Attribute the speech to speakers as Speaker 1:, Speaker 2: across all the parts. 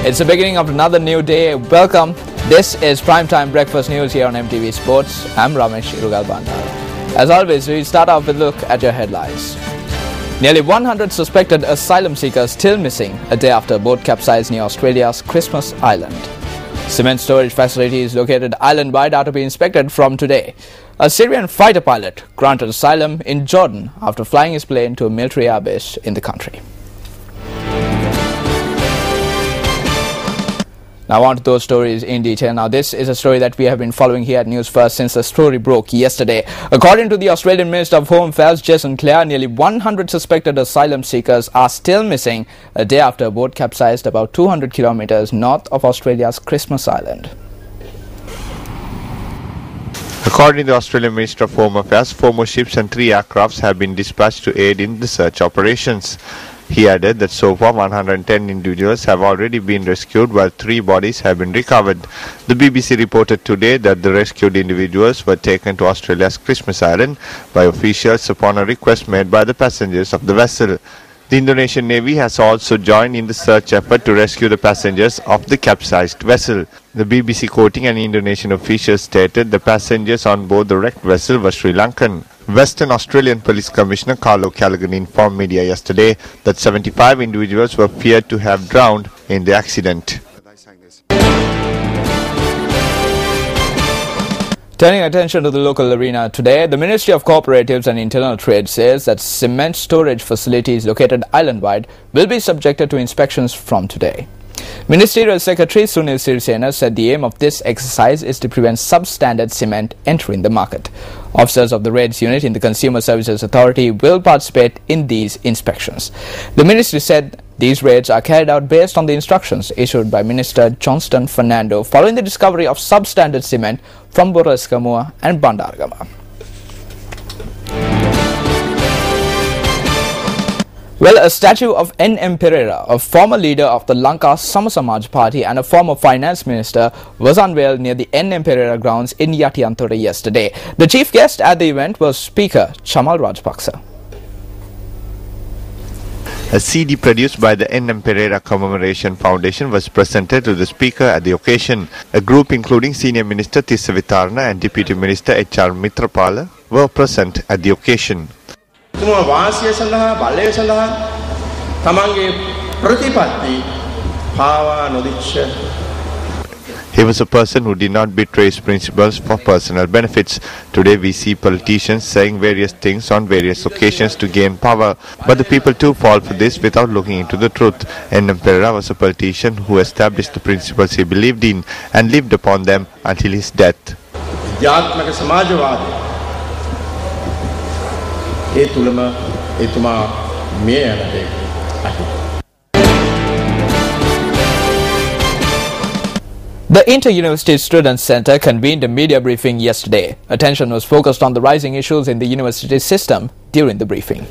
Speaker 1: It's the beginning of another new day. Welcome. This is Primetime Breakfast News here on MTV Sports. I'm Ramesh Irugal Bandara. As always, we start off with a look at your headlines. Nearly 100 suspected asylum seekers still missing a day after a boat capsized near Australia's Christmas Island. Cement storage facilities located island-wide are to be inspected from today. A Syrian fighter pilot granted asylum in Jordan after flying his plane to a military airbase in the country. Now on to those stories in detail. Now this is a story that we have been following here at News First since the story broke yesterday. According to the Australian Minister of Home Affairs, Jason Clare, nearly 100 suspected asylum seekers are still missing a day after a boat capsized about 200 kilometers north of Australia's Christmas Island.
Speaker 2: According to the Australian Minister of Home Affairs, 4 more ships and 3 aircrafts have been dispatched to aid in the search operations. He added that so far 110 individuals have already been rescued while 3 bodies have been recovered. The BBC reported today that the rescued individuals were taken to Australia's Christmas Island by officials upon a request made by the passengers of the vessel. The Indonesian Navy has also joined in the search effort to rescue the passengers of the capsized vessel. The BBC, quoting an Indonesian official, stated the passengers on board the wrecked vessel were Sri Lankan. Western Australian Police Commissioner Carlo Callaghan informed media yesterday that 75 individuals were feared to have drowned in the accident.
Speaker 1: Turning attention to the local arena today, the Ministry of Cooperatives and Internal Trade says that cement storage facilities located island-wide will be subjected to inspections from today. Ministerial Secretary Sunil Sirisena said the aim of this exercise is to prevent substandard cement entering the market. Officers of the RAIDS unit in the Consumer Services Authority will participate in these inspections. The ministry said these raids are carried out based on the instructions issued by Minister Johnston Fernando following the discovery of substandard cement from Boraskamua and Bandaragama. Well, a statue of N.M. Pereira, a former leader of the Lanka Samasamaj Party and a former finance minister, was unveiled near the N.M. Pereira grounds in Yatiyantora yesterday. The chief guest at the event was Speaker Chamal Rajapaksa.
Speaker 2: A CD produced by the N.M. Pereira Commemoration Foundation was presented to the Speaker at the occasion. A group including Senior Minister Tissa Vitarna and Deputy Minister H.R. Mitrapala were present at the occasion.
Speaker 3: වාසිය සඳහා බලය සඳහා තමන්ගේ ප්‍රතිපත්ති පාවා නොදිච්ච.
Speaker 2: He was a person who did not betray his principles for personal benefits. Today we see politicians saying various things on various occasions to gain power, but the people too fall for this without looking into the truth. N.M. Pereira was a politician who established the principles he believed in and lived upon them until his death.
Speaker 3: විද්‍යාත්මක සමාජවාදී ඒ තුලම එතුමා මේ යනට
Speaker 1: The Inter-University Students' Centre convened a media briefing yesterday. Attention was focused on the rising issues in the university system during the briefing.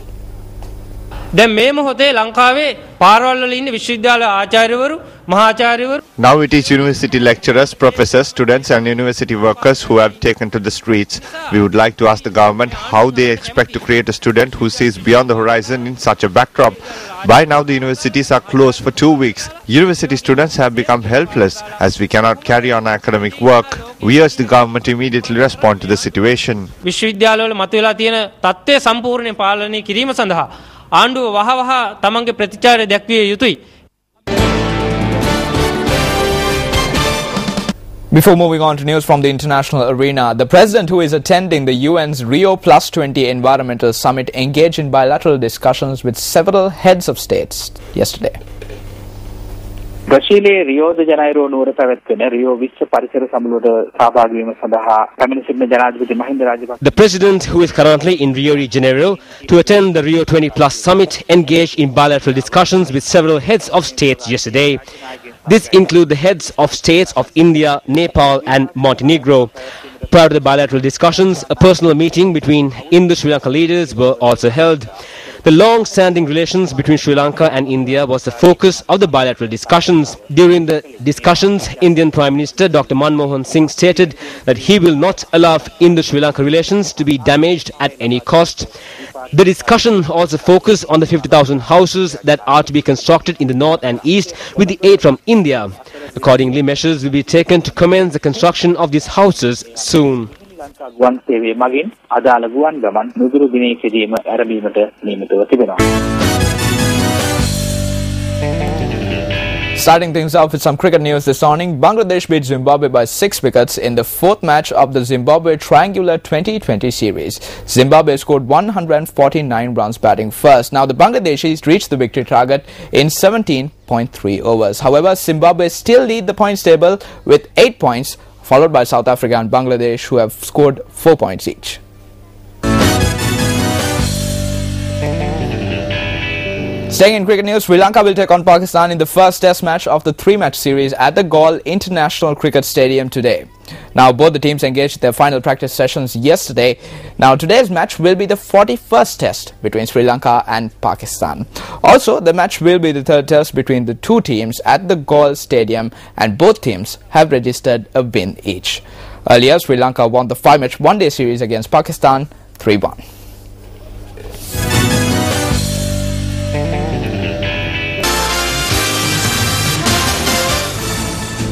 Speaker 4: දැන් මේ මොහොතේ ලංකාවේ පාරවල් වල ඉන්න විශ්වවිද්‍යාල ආචාර්යවරු මහාචාර්යවරු.
Speaker 2: Now it is university lecturers, professors, students and university workers who have taken to the streets. We would like to ask the government how they expect to create a student who sees beyond the horizon in such a backdrop. By now the universities are closed for 2 weeks. University students have become helpless as we cannot carry on academic work. We urge the government to immediately respond to the situation.
Speaker 4: විශ්වවිද්‍යාලවල මතුවලා තියෙන තත්ත්වය සම්පූර්ණයෙන් පාලනය කිරීම සඳහා ආණ්ඩුව වහවහ තමන්ගේ ප්‍රතිචාරය දැක්විය යුතුයි.
Speaker 1: Before moving on to news from the international arena, the president who is attending the UN's Rio Plus 20 Environmental Summit engaged in bilateral discussions with several heads of states yesterday.
Speaker 5: බ්‍රසීලයේ රියෝ ද ජනයිරෝ නුවර පැවැත්වෙන Rio විශ්ව පරිසර සමුළුවට සහභාගී වීම සඳහා පැමිණ සිටින ජනාධිපති Mahinda Rajapaksa.
Speaker 6: The president, who is currently in Rio de Janeiro to attend the Rio 20 Plus summit, engaged in bilateral discussions with several heads of states yesterday. This include the heads of states of India, Nepal and Montenegro. Prior to the bilateral discussions, a personal meeting between Indo-Sri Lanka leaders were also held. The long-standing relations between Sri Lanka and India was the focus of the bilateral discussions. During the discussions, Indian Prime Minister Dr. Manmohan Singh stated that he will not allow Indo-Sri Lanka relations to be damaged at any cost. The discussion also focused on the 50,000 houses that are to be constructed in the north and east with the aid from India. Accordingly, measures will be taken to commence the construction of these houses soon.
Speaker 5: ගුවන් සේවයේ මගින් අදාළ ගුවන් ගමන් නුදුරු දිනයකදීම ආරම්භීමට නියමිතව තිබෙනවා.
Speaker 1: Starting things off with some cricket news this morning, Bangladesh beat Zimbabwe by 6 wickets in the fourth match of the Zimbabwe Triangular 2020 series. Zimbabwe scored 149 runs batting first. Now the Bangladeshis reached the victory target in 17.3 overs. However, Zimbabwe still lead the points table with 8 points, followed by South Africa and Bangladesh, who have scored 4 points each. Staying in cricket news, Sri Lanka will take on Pakistan in the first test match of the 3-match series at the Galle International Cricket Stadium today. Now, both the teams engaged their final practice sessions yesterday. Now, today's match will be the 41st test between Sri Lanka and Pakistan. Also, the match will be the third test between the two teams at the Galle Stadium, and both teams have registered a win each. Earlier, Sri Lanka won the 5-match one-day series against Pakistan 3-1.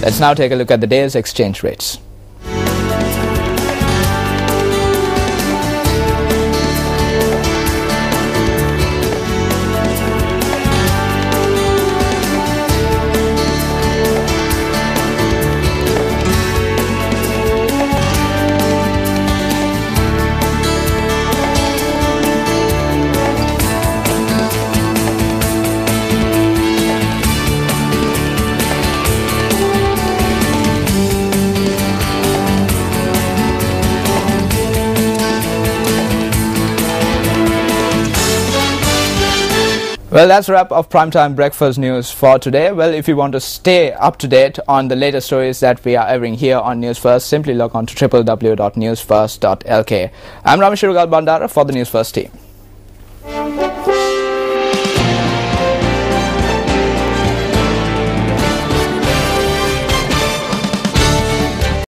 Speaker 1: Let's now take a look at the day's exchange rates. Well, that's a wrap of Primetime Breakfast News for today. Well, if you want to stay up to date on the latest stories that we are airing here on News First, simply log on to www.newsfirst.lk. I'm Ramesh Bandara for the News First team.